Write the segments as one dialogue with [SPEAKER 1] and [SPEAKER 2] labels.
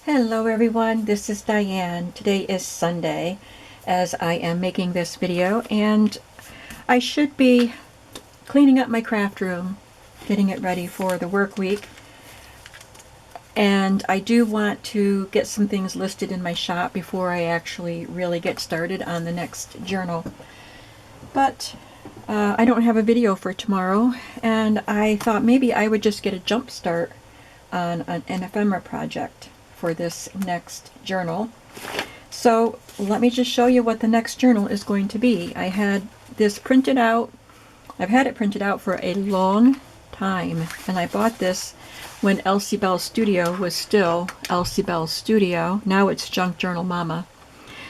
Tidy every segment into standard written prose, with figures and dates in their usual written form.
[SPEAKER 1] Hello everyone, this is Diane. Today is Sunday as I am making this video, and I should be cleaning up my craft room, getting it ready for the work week. And I do want to get some things listed in my shop before I actually really get started on the next journal. But I don't have a video for tomorrow, and I thought maybe I would just get a jump start on an ephemera project for this next journal. So let me just show you what the next journal is going to be. I had this printed out. I've had it printed out for a long time, and I bought this when Elsie Bell Studio was still Elsie Bell Studio. Now it's Junk Journal Mama.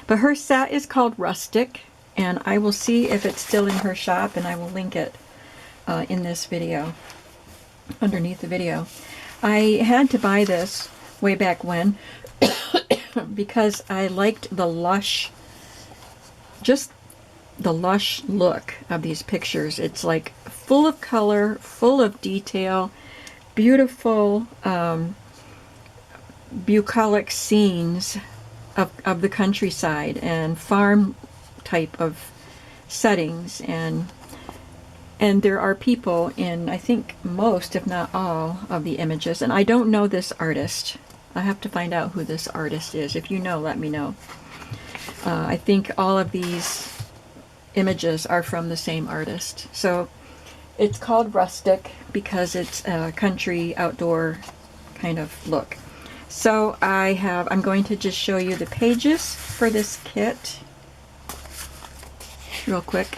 [SPEAKER 1] But her set is called Rustic, and I will see if it's still in her shop, and I will link it in this video, underneath the video. I had to buy this way back when because I liked the lush, just the lush look of these pictures. It's like full of color, full of detail, beautiful bucolic scenes of the countryside and farm type of settings, and there are people in, I think, most, if not all, of the images. And I don't know this artist. I have to find out who this artist is. If you know, let me know. I think all of these images are from the same artist. So it's called Rustic because it's a country outdoor kind of look. So I'm going to just show you the pages for this kit real quick,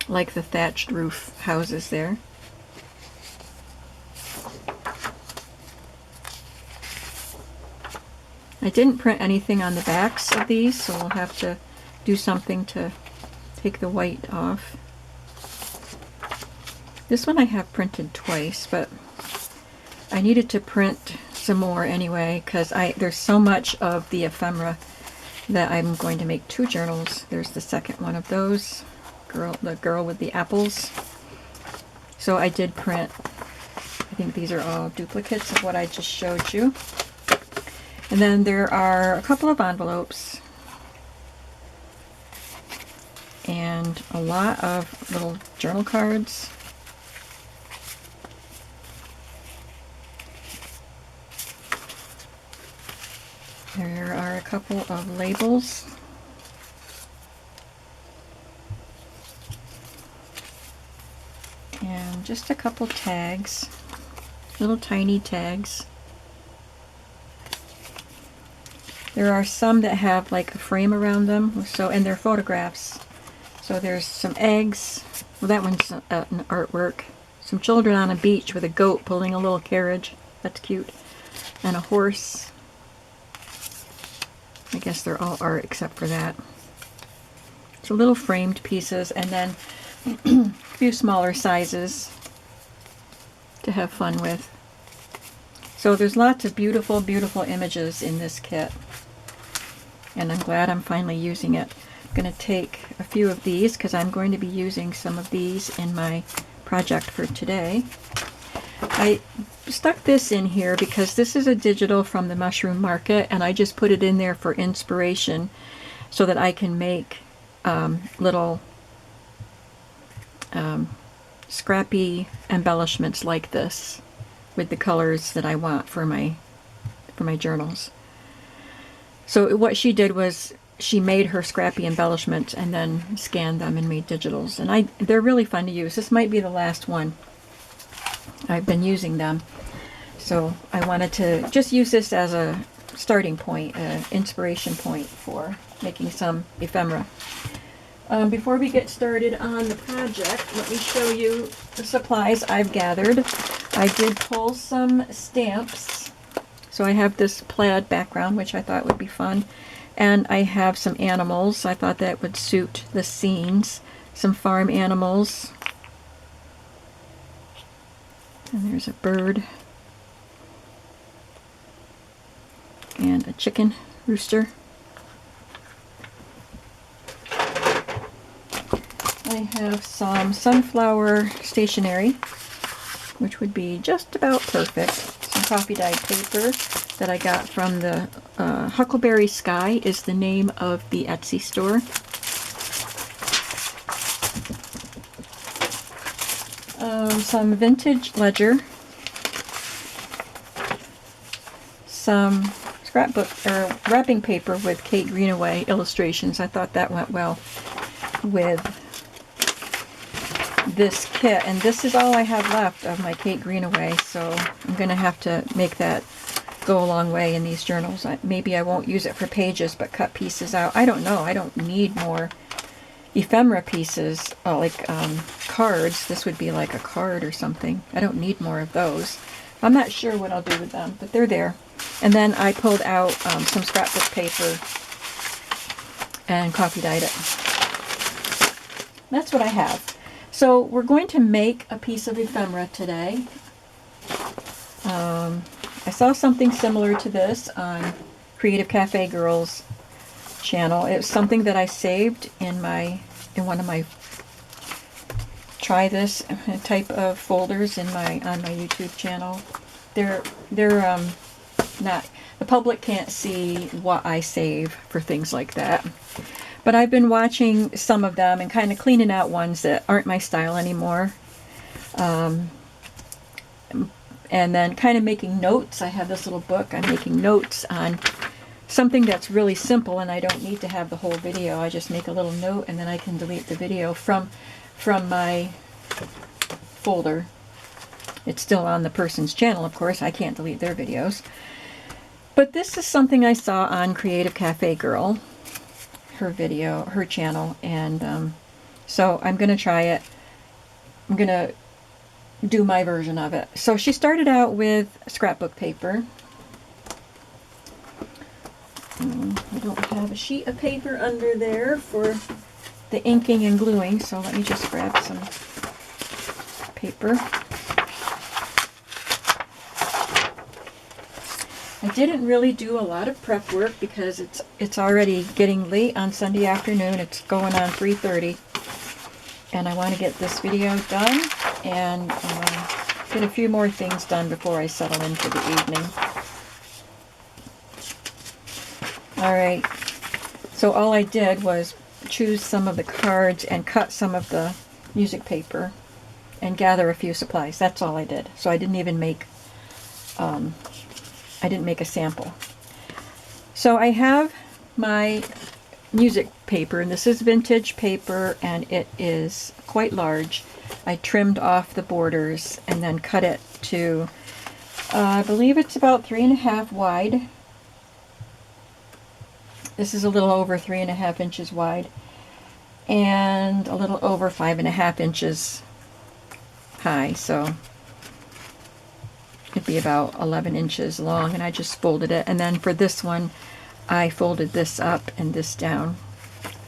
[SPEAKER 1] like the thatched roof houses there. I didn't print anything on the backs of these, so we'll have to do something to take the white off. This one I have printed twice, but I needed to print some more anyway because there's so much of the ephemera that I'm going to make two journals. There's the second one of those. The girl with the apples. So I did print, I think these are all duplicates of what I just showed you. And then there are a couple of envelopes and a lot of little journal cards. There are a couple of labels. And just a couple tags, little tiny tags. There are some that have like a frame around them, and they're photographs. So there's some eggs. Well, that one's an artwork. Some children on a beach with a goat pulling a little carriage. That's cute. And a horse. I guess they're all art except for that. So little framed pieces, and then a few smaller sizes to have fun with. So there's lots of beautiful, beautiful images in this kit, and I'm glad I'm finally using it. I'm going to take a few of these because I'm going to be using some of these in my project for today. I stuck this in here because this is a digital from the mushroom market, and I just put it in there for inspiration so that I can make little scrappy embellishments like this with the colors that I want for my journals. So what she did was she made her scrappy embellishments and then scanned them and made digitals, and they're really fun to use. This might be the last one. I've been using them, so I wanted to just use this as a starting point, an inspiration point for making some ephemera. Before we get started on the project, let me show you the supplies I've gathered. I did pull some stamps. So I have this plaid background, which I thought would be fun. And I have some animals. I thought that would suit the scenes. Some farm animals. And there's a bird. And a chicken rooster. I have some sunflower stationery, which would be just about perfect. Some coffee dyed paper that I got from the Huckleberry Sky is the name of the Etsy store. Some vintage ledger, some scrapbook or wrapping paper with Kate Greenaway illustrations. I thought that went well with this kit, and this is all I have left of my Kate Greenaway, so I'm going to have to make that go a long way in these journals. Maybe I won't use it for pages, but cut pieces out. I don't know. I don't need more ephemera pieces, like cards. This would be like a card or something. I don't need more of those. I'm not sure what I'll do with them, but they're there. And then I pulled out some scrapbook paper and coffee dyed it. That's what I have. So we're going to make a piece of ephemera today. I saw something similar to this on Creative Cafe Girls channel. It was something that I saved in one of my try this type of folders on my YouTube channel. They're not, the public can't see what I save for things like that. But I've been watching some of them and kind of cleaning out ones that aren't my style anymore. And then kind of making notes. I have this little book. I'm making notes on something that's really simple, and I don't need to have the whole video. I just make a little note, and then I can delete the video from my folder. It's still on the person's channel, of course. I can't delete their videos. But this is something I saw on Creative Cafe Girl, her channel, and so I'm going to try it. I'm going to do my version of it. So she started out with scrapbook paper. I don't have a sheet of paper under there for the inking and gluing, so let me just grab some paper. I didn't really do a lot of prep work because it's already getting late on Sunday afternoon. It's going on 3:30, and I want to get this video done and get a few more things done before I settle in for the evening. Alright, so all I did was choose some of the cards and cut some of the music paper and gather a few supplies. That's all I did. So I didn't even make a sample. So I have my music paper, and this is vintage paper, and it is quite large. I trimmed off the borders and then cut it to, I believe it's about 3.5 wide. This is a little over 3.5 inches wide and a little over 5.5 inches high, so it'd be about 11 inches long, and I just folded it. And then for this one, I folded this up and this down,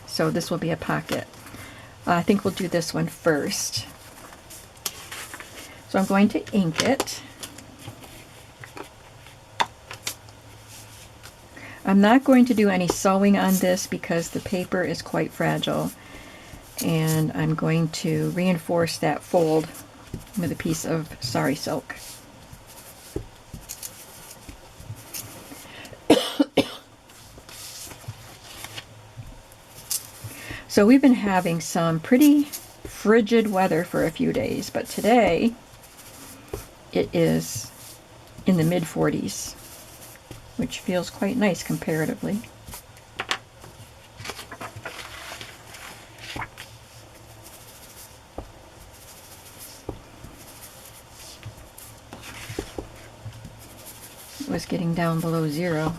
[SPEAKER 1] so this will be a pocket. I think we'll do this one first. So I'm going to ink it. I'm not going to do any sewing on this because the paper is quite fragile, and I'm going to reinforce that fold with a piece of sari silk. So we've been having some pretty frigid weather for a few days, but today it is in the mid-40s. Which feels quite nice comparatively. It was getting down below 0.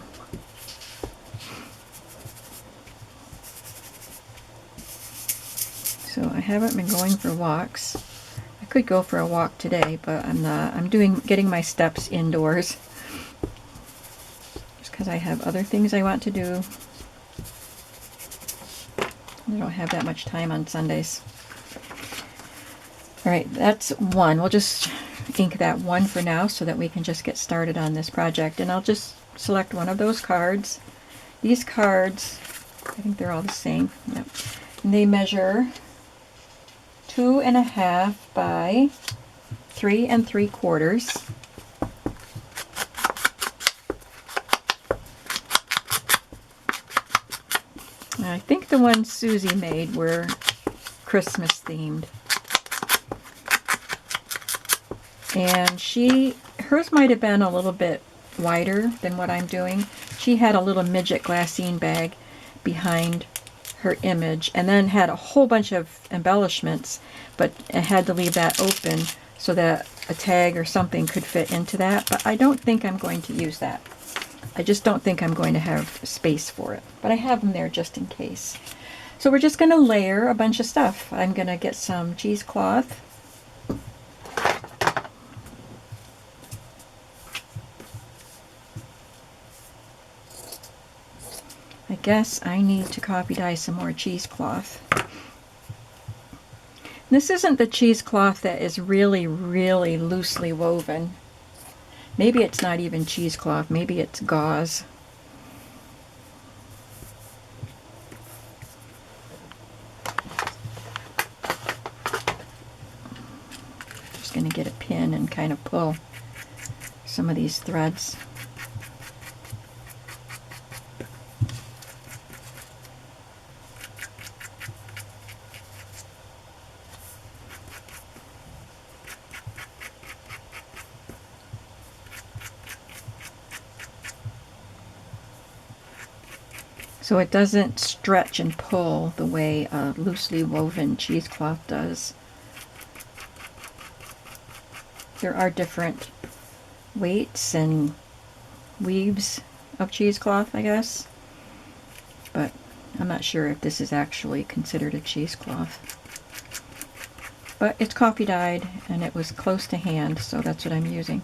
[SPEAKER 1] So I haven't been going for walks. I could go for a walk today, but I'm not. I'm getting my steps indoors, because I have other things I want to do. I don't have that much time on Sundays. Alright, that's one. We'll just ink that one for now so that we can just get started on this project. And I'll just select one of those cards. These cards, I think they're all the same. Yep. And they measure 2.5 by 3 3/4. I think the ones Susie made were Christmas themed. And hers might have been a little bit wider than what I'm doing. She had a little midget glassine bag behind her image and then had a whole bunch of embellishments, but I had to leave that open so that a tag or something could fit into that. But I don't think I'm going to use that. I just don't think I'm going to have space for it. But I have them there just in case. So we're just going to layer a bunch of stuff. I'm going to get some cheesecloth. I guess I need to copy dye some more cheesecloth. This isn't the cheesecloth that is really, really loosely woven. Maybe it's not even cheesecloth, maybe it's gauze. Just going to get a pin and kind of pull some of these threads. So it doesn't stretch and pull the way a loosely woven cheesecloth does. There are different weights and weaves of cheesecloth, I guess. But I'm not sure if this is actually considered a cheesecloth. But it's coffee dyed and it was close to hand, so that's what I'm using.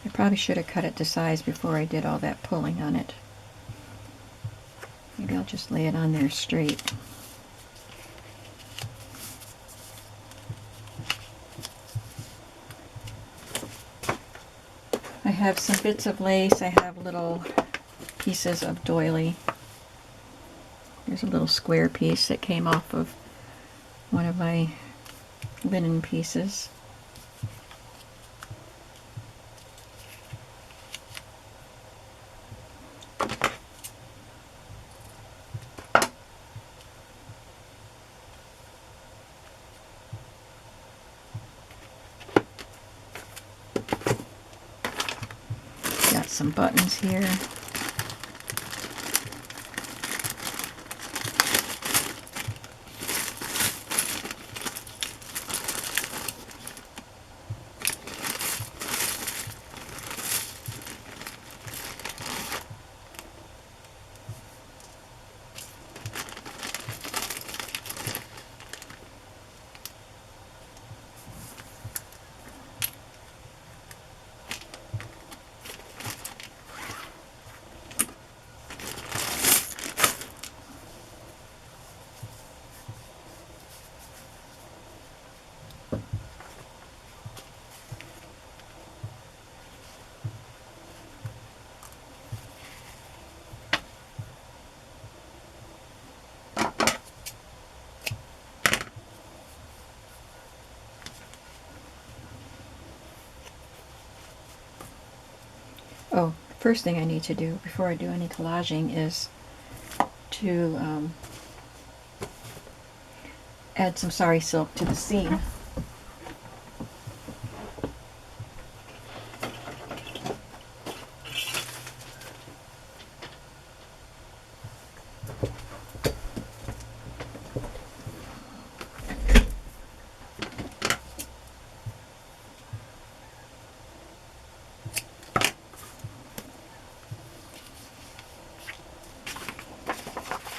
[SPEAKER 1] I probably should have cut it to size before I did all that pulling on it. Maybe I'll just lay it on there straight. I have some bits of lace. I have little pieces of doily. There's a little square piece that came off of one of my linen pieces. Got some buttons here. Oh, first thing I need to do before I do any collaging is to add some sari silk to the seam.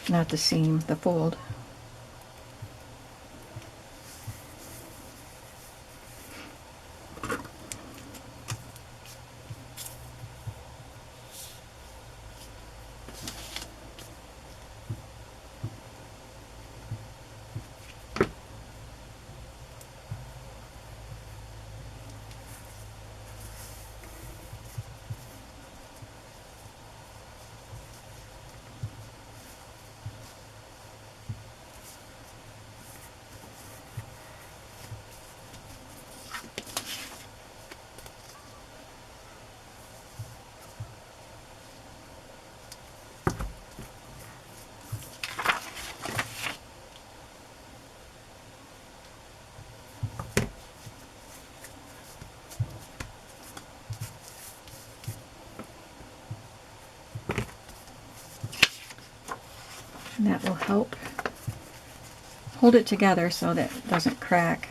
[SPEAKER 1] Not the seam, the fold. that will help hold it together so that it doesn't crack.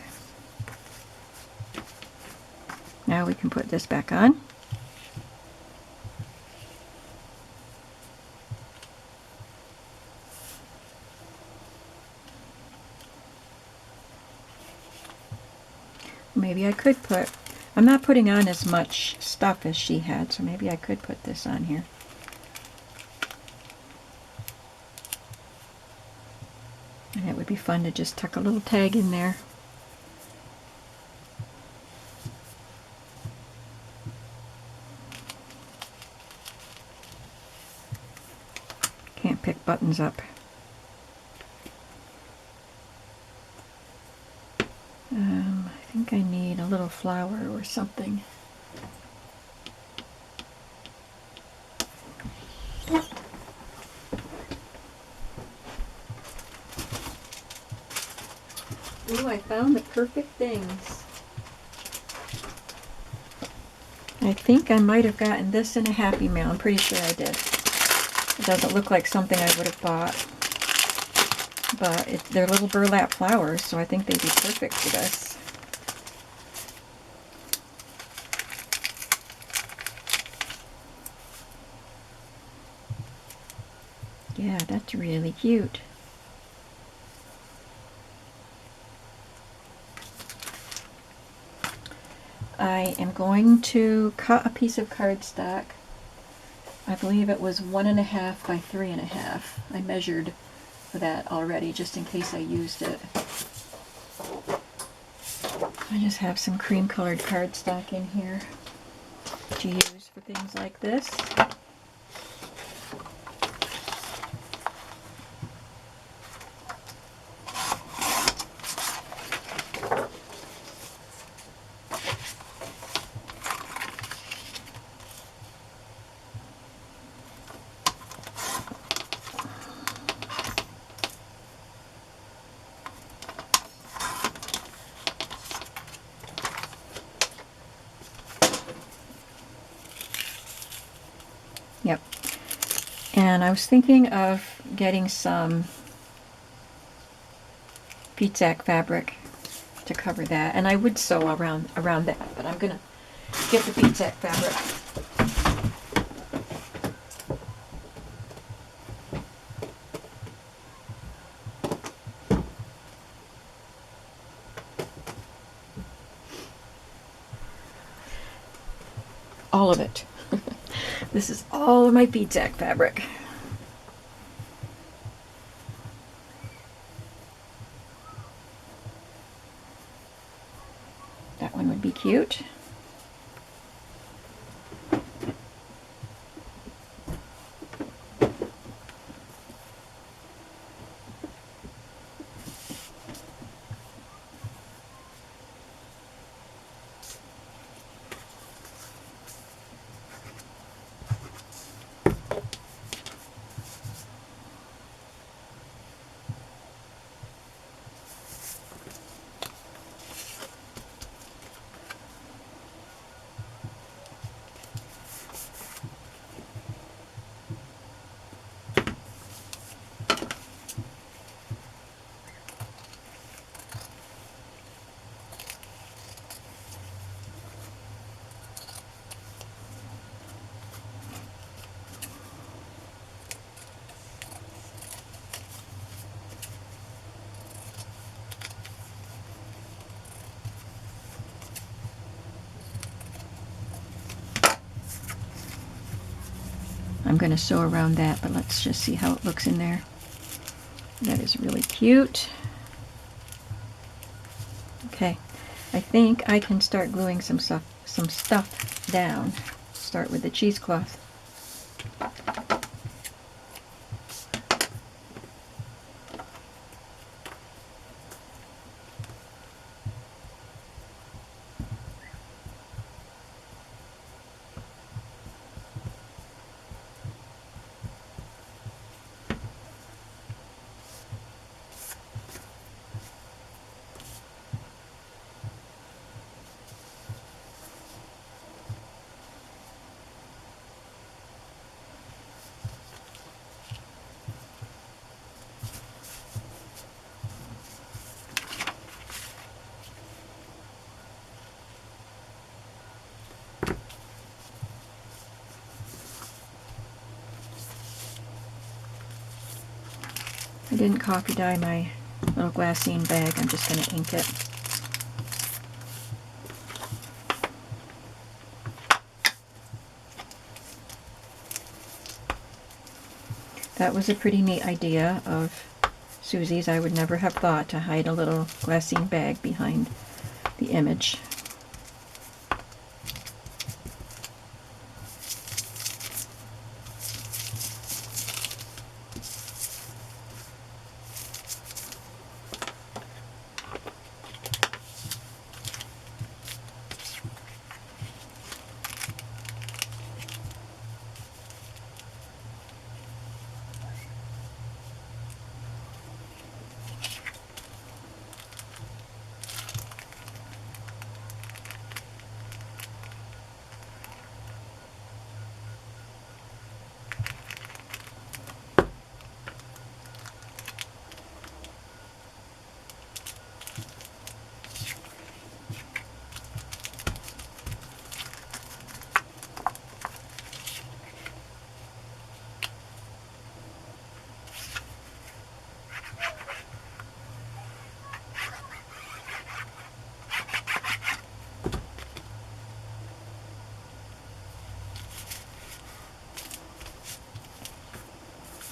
[SPEAKER 1] Now we can put this back on. Maybe I could put, I'm not putting on as much stuff as she had, so maybe I could put this on here. And it would be fun to just tuck a little tag in there. Can't pick buttons up. I think I need a little flower or something. Ooh, I found the perfect things. I think I might have gotten this in a Happy Mail. I'm pretty sure I did. It doesn't look like something I would have bought. But they're little burlap flowers, so I think they'd be perfect for this. Yeah, that's really cute. I am going to cut a piece of cardstock. I believe it was 1.5 by 3.5. I measured for that already, just in case I used it. I just have some cream colored cardstock in here to use for things like this. Yep. And I was thinking of getting some vitage fabric to cover that, and I would sew around that, but I'm gonna get the vitage fabric. All of it. This is all of my vitage fabric. That one would be cute. I'm going to sew around that, but let's just see how it looks in there. That is really cute. Okay, I think I can start gluing some stuff down. Start with the cheesecloth. I didn't copy dye my little glassine bag. I'm just going to ink it. That was a pretty neat idea of Susie's. I would never have thought to hide a little glassine bag behind the image.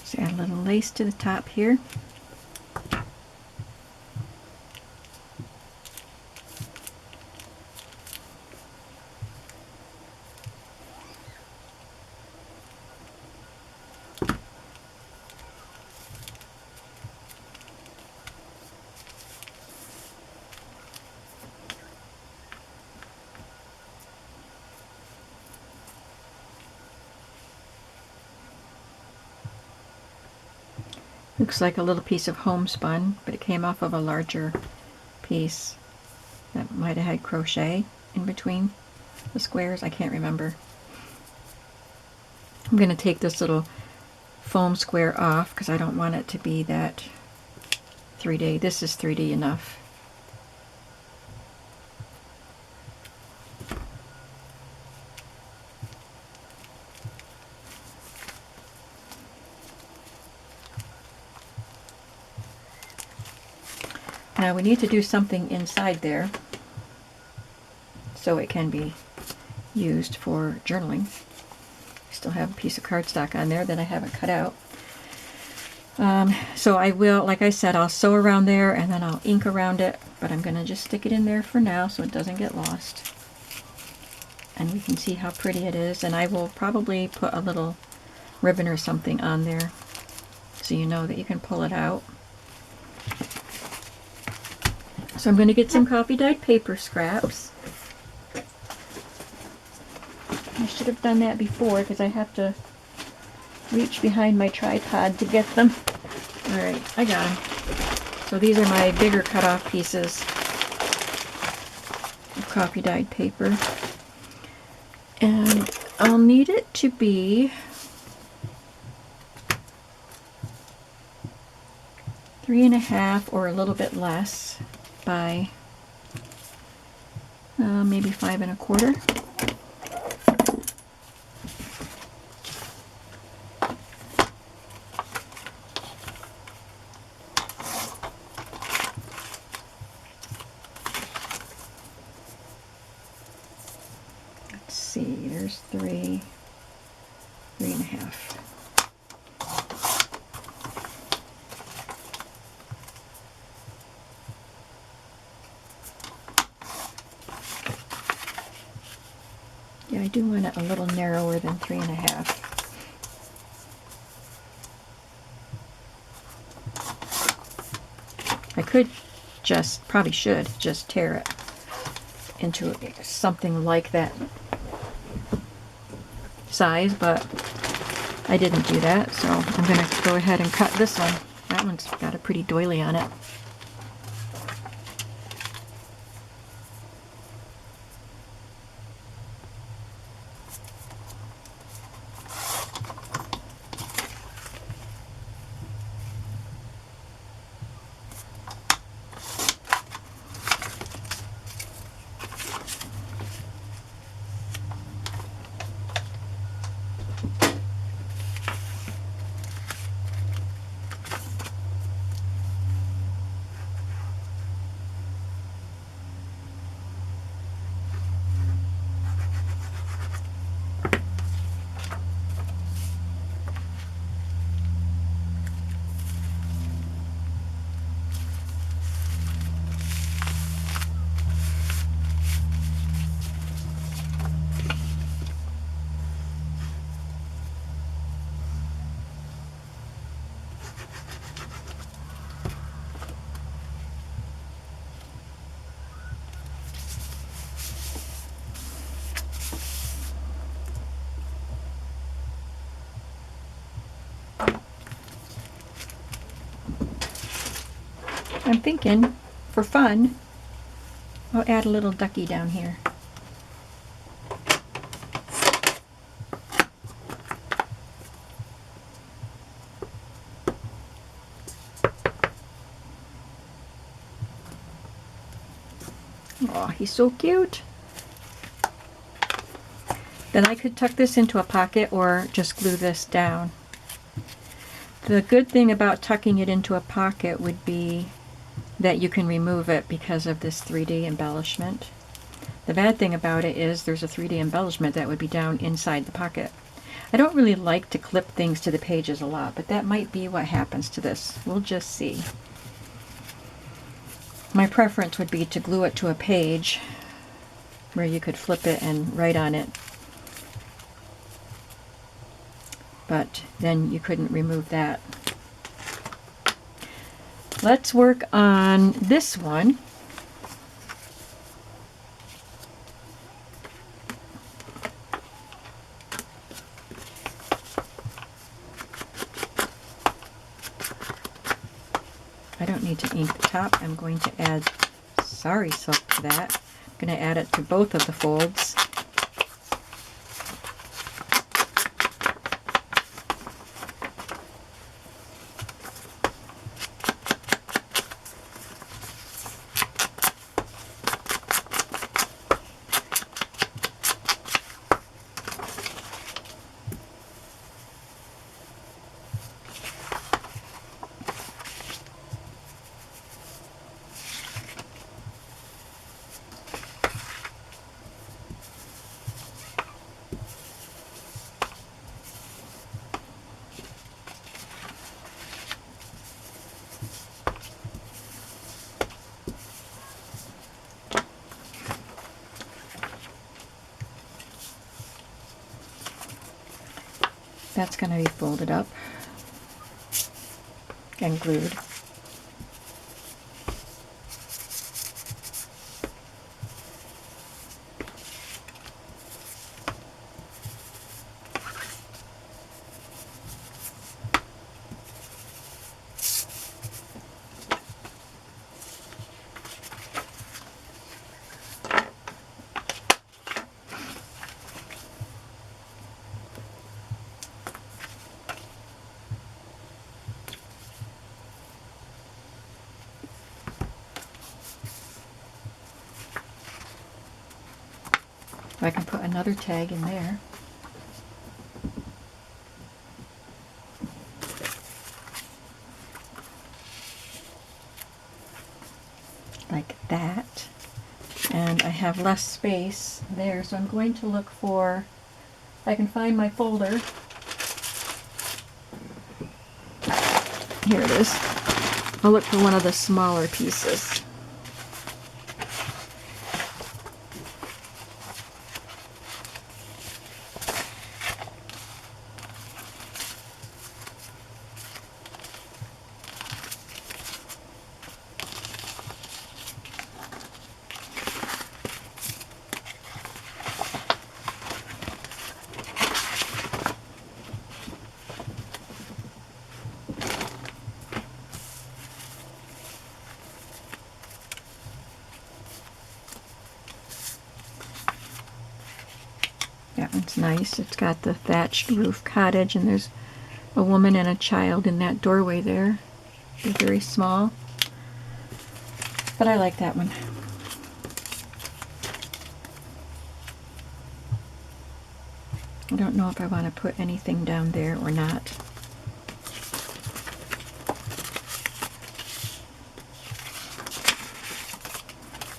[SPEAKER 1] Just add a little lace to the top here. Looks like a little piece of homespun, but it came off of a larger piece that might have had crochet in between the squares. I can't remember. I'm going to take this little foam square off because I don't want it to be that 3D. This is 3D enough. Now we need to do something inside there so it can be used for journaling. Still have a piece of cardstock on there that I haven't cut out. So I will, like I said, I'll sew around there and then I'll ink around it, but I'm going to just stick it in there for now so it doesn't get lost. And we can see how pretty it is, and I will probably put a little ribbon or something on there so you know that you can pull it out. So I'm going to get some copy dyed paper scraps. I should have done that before because I have to reach behind my tripod to get them. Alright, I got them. So these are my bigger cutoff pieces of copy dyed paper. And I'll need it to be 3.5 or a little bit less by maybe 5.25. Let's see, there's 3.5. Yeah, I do want it a little narrower than 3.5. I could just, probably should, just tear it into something like that size, but I didn't do that, so I'm going to go ahead and cut this one. That one's got a pretty doily on it. I'm thinking, for fun, I'll add a little ducky down here. Oh, he's so cute. Then I could tuck this into a pocket or just glue this down. The good thing about tucking it into a pocket would be that you can remove it because of this 3D embellishment. The bad thing about it is there's a 3D embellishment that would be down inside the pocket. I don't really like to clip things to the pages a lot, but that might be what happens to this. We'll just see. My preference would be to glue it to a page where you could flip it and write on it. But then you couldn't remove that. Let's work on this one. I don't need to ink the top. I'm going to add sari silk to that. I'm going to add it to both of the folds. That's going to be folded up and glued. I can put another tag in there. Like that. And I have less space there, so I'm going to look for, if I can find my folder. Here it is. I'll look for one of the smaller pieces. That one's nice. It's got the thatched roof cottage, and there's a woman and a child in that doorway there. They're very small, but I like that one. I don't know if I want to put anything down there or not.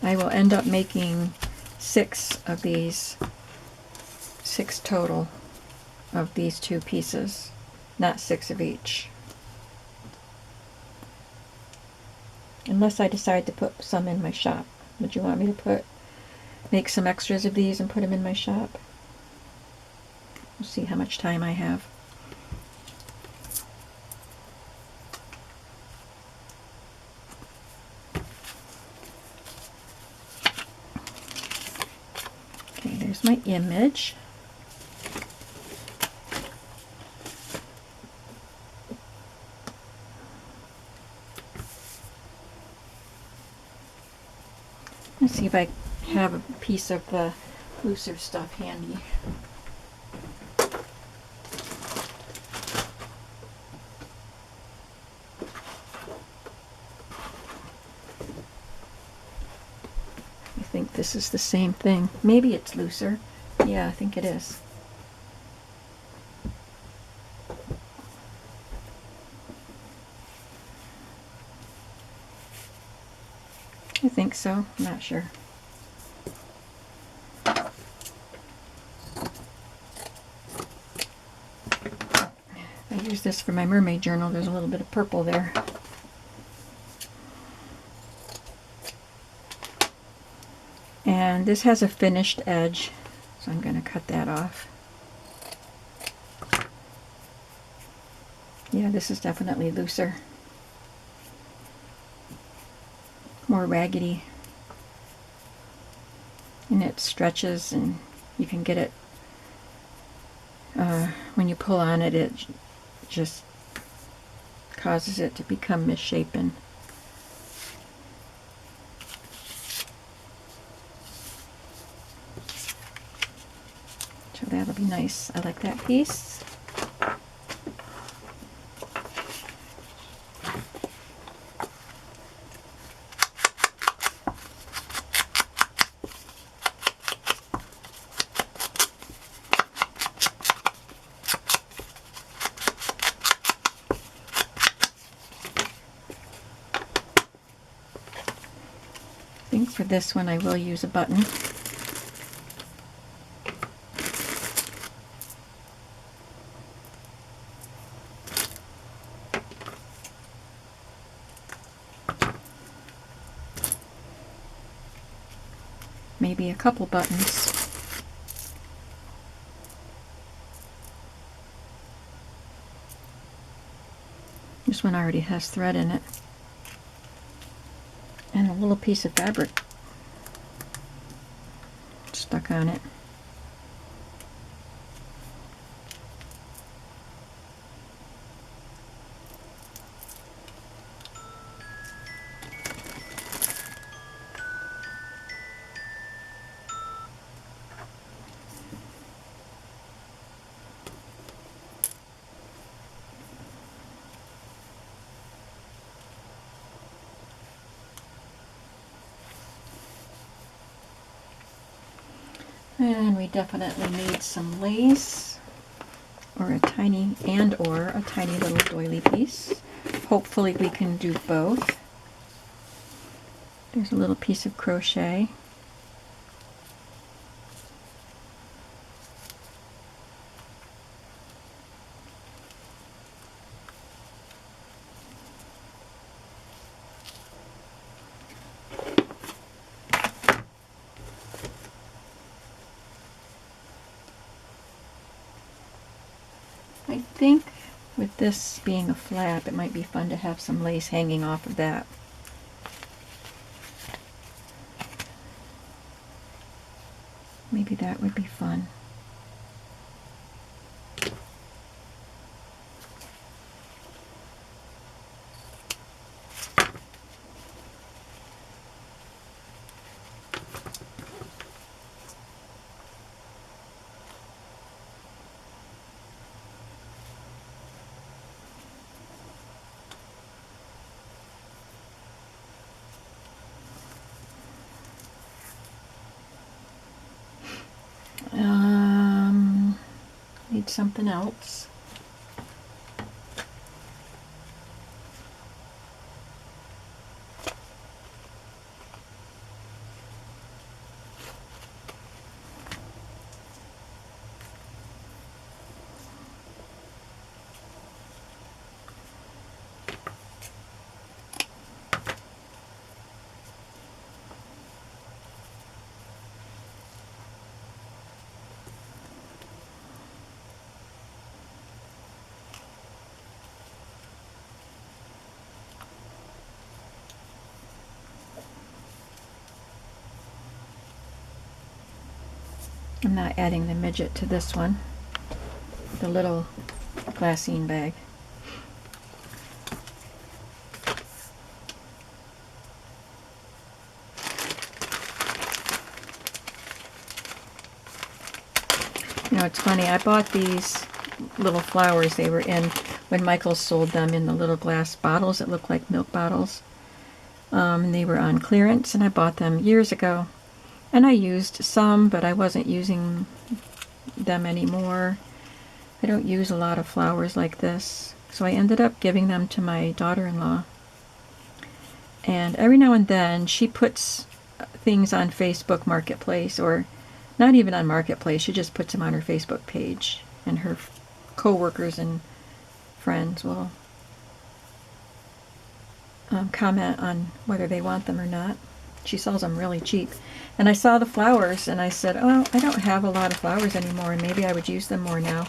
[SPEAKER 1] I will end up making 6 of these, 6 total of these 2 pieces, not 6 of each. Unless I decide to put some in my shop. Would you want me to make some extras of these and put them in my shop? We'll see how much time I have. Okay, there's my image. Let's see if I have a piece of the looser stuff handy. I think this is the same thing. Maybe it's looser. Yeah, I think it is. I think so. I'm not sure. I use this for my mermaid journal. There's a little bit of purple there. And this has a finished edge, so I'm going to cut that off. Yeah, this is definitely looser. More raggedy. And it stretches, and you can get it, when you pull on it, it just causes it to become misshapen. So that'll be nice. I like that piece. I think for this one I will use a button. Maybe a couple buttons. This one already has thread in it. And a little piece of fabric stuck on it. And we definitely need some lace, or a tiny little doily piece. Hopefully we can do both. There's a little piece of crochet. I think with this being a flap, it might be fun to have some lace hanging off of that. Maybe that would be fun. Need something else. I'm not adding the midget to this one, the little glassine bag. You know, it's funny, I bought these little flowers. They were in, when Michael sold them in the little glass bottles that look like milk bottles. And they were on clearance, and I bought them years ago. And I used some, but I wasn't using them anymore. I don't use a lot of flowers like this. So I ended up giving them to my daughter-in-law. And every now and then she puts things on Facebook Marketplace, or not even on Marketplace, she just puts them on her Facebook page, and her co-workers and friends will comment on whether they want them or not. She sells them really cheap. And I saw the flowers and I said, oh, I don't have a lot of flowers anymore, and maybe I would use them more now.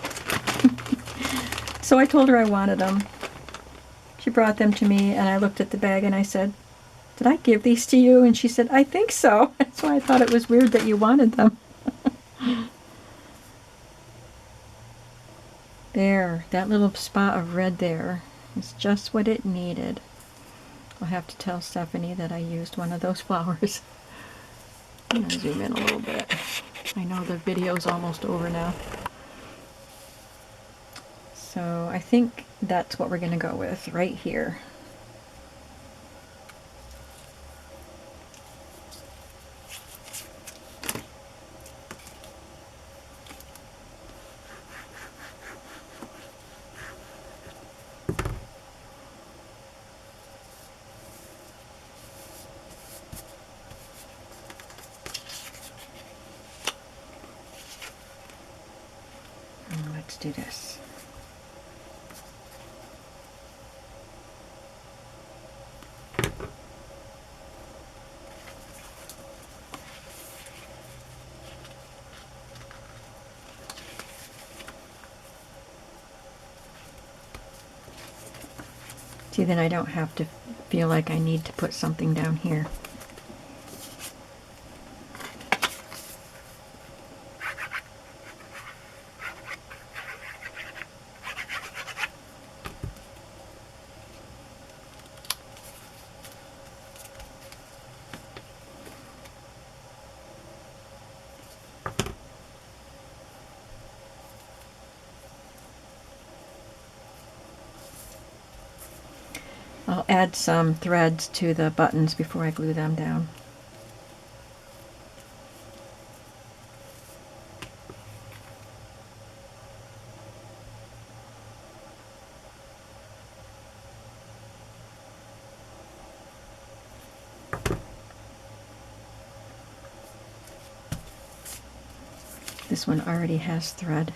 [SPEAKER 1] So I told her I wanted them. She brought them to me, and I looked at the bag and I said, did I give these to you? And she said, I think so. That's why I thought it was weird that you wanted them. There, that little spot of red there is just what it needed. I'll have to tell Stephanie that I used one of those flowers. I'm going to zoom in a little bit. I know the video's almost over now. So I think that's what we're going to go with right here. Let's do this. See, then I don't have to feel like I need to put something down here. I'll add some threads to the buttons before I glue them down. This one already has thread.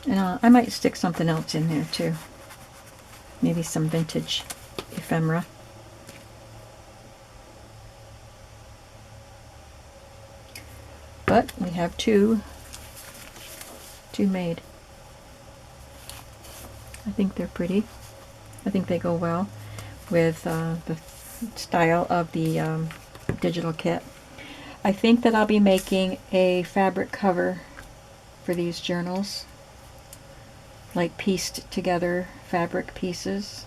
[SPEAKER 1] And I might stick something else in there too. Maybe some vintage ephemera. But we have two made. I think they're pretty. I think they go well with the style of the digital kit. I think that I'll be making a fabric cover for these journals, like pieced together fabric pieces.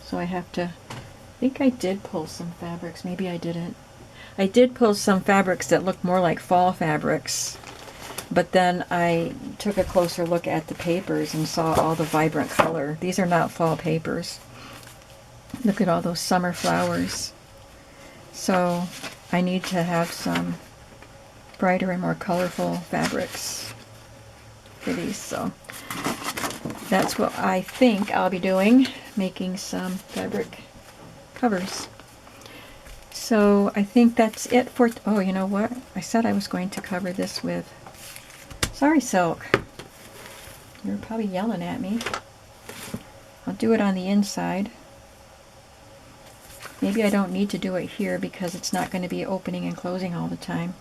[SPEAKER 1] So I have to, I think I did pull some fabrics, maybe I didn't. I did pull some fabrics that look more like fall fabrics, but then I took a closer look at the papers and saw all the vibrant color. These are not fall papers. Look at all those summer flowers. So I need to have some brighter and more colorful fabrics for these. So that's what I think I'll be doing, making some fabric covers. So I think that's it for, oh, you know what? I said I was going to cover this with, sorry, Silk. You're probably yelling at me. I'll do it on the inside. Maybe I don't need to do it here because it's not going to be opening and closing all the time.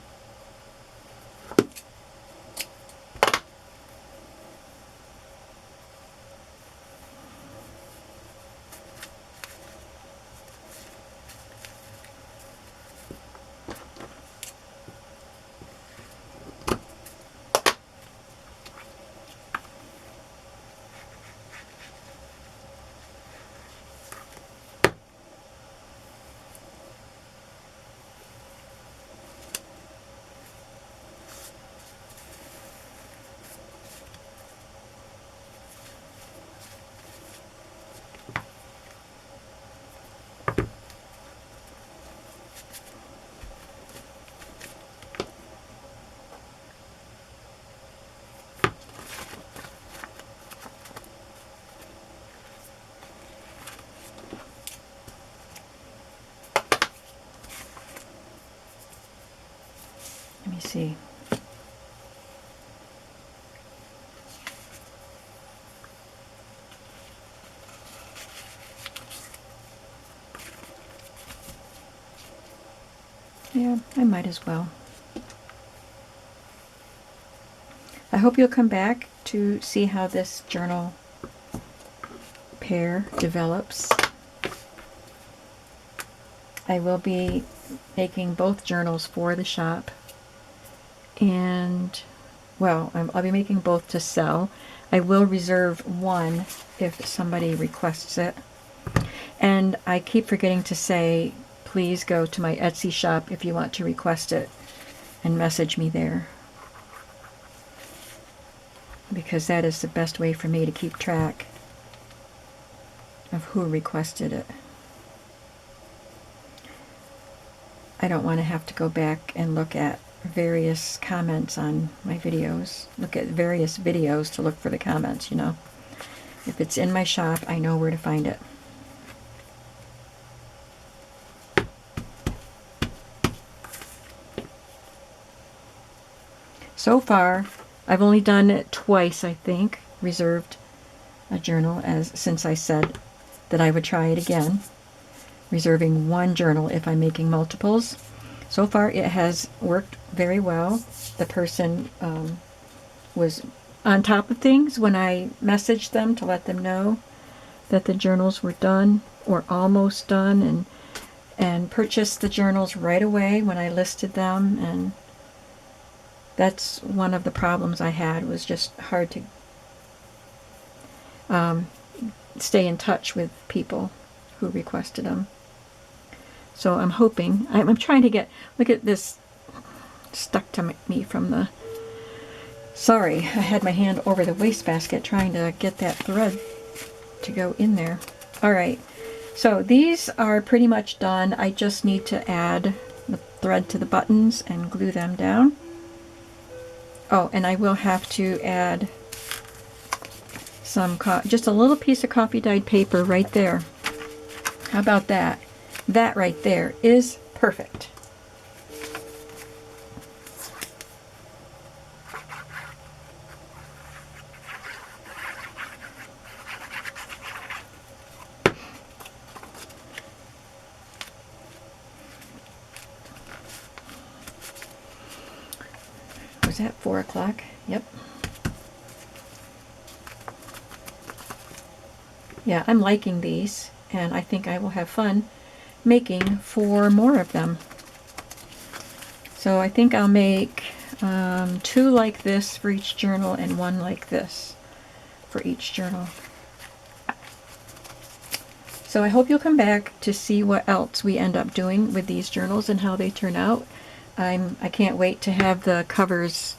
[SPEAKER 1] Let me see. Yeah, I might as well. I hope you'll come back to see how this journal pair develops. I will be making both journals for the shop, and well, I'll be making both to sell. I will reserve one if somebody requests it. And I keep forgetting to say, please go to my Etsy shop if you want to request it and message me there, because that is the best way for me to keep track of who requested it. I don't want to have to go back and look at various comments on my videos, look at various videos to look for the comments, you know. If it's in my shop, I know where to find it. So far, I've only done it twice, I think, reserved a journal, as since I said that I would try it again, reserving one journal if I'm making multiples. So far, it has worked very well. The person was on top of things when I messaged them to let them know that the journals were done or almost done, and purchased the journals right away when I listed them. And that's one of the problems I had, was just hard to stay in touch with people who requested them. So I'm hoping, I'm trying to get, look at this stuck to me from the, sorry, I had my hand over the wastebasket trying to get that thread to go in there. Alright, so these are pretty much done. I just need to add the thread to the buttons and glue them down. Oh, and I will have to add some, just a little piece of coffee dyed paper right there. How about that? That right there is perfect. Was that 4 o'clock? Yep. Yeah, I'm liking these, and I think I will have fun making 4 more of them. So I think I'll make 2 like this for each journal and 1 like this for each journal. So I hope you'll come back to see what else we end up doing with these journals and how they turn out. I can't wait to have the covers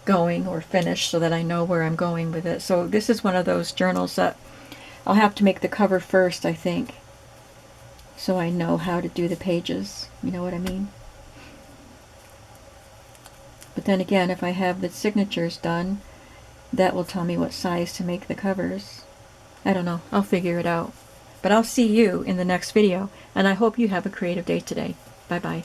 [SPEAKER 1] going or finished so that I know where I'm going with it. So this is one of those journals that I'll have to make the cover first, I think, so I know how to do the pages. You know what I mean? But then again, if I have the signatures done, that will tell me what size to make the covers. I don't know. I'll figure it out. But I'll see you in the next video, and I hope you have a creative day today. Bye-bye.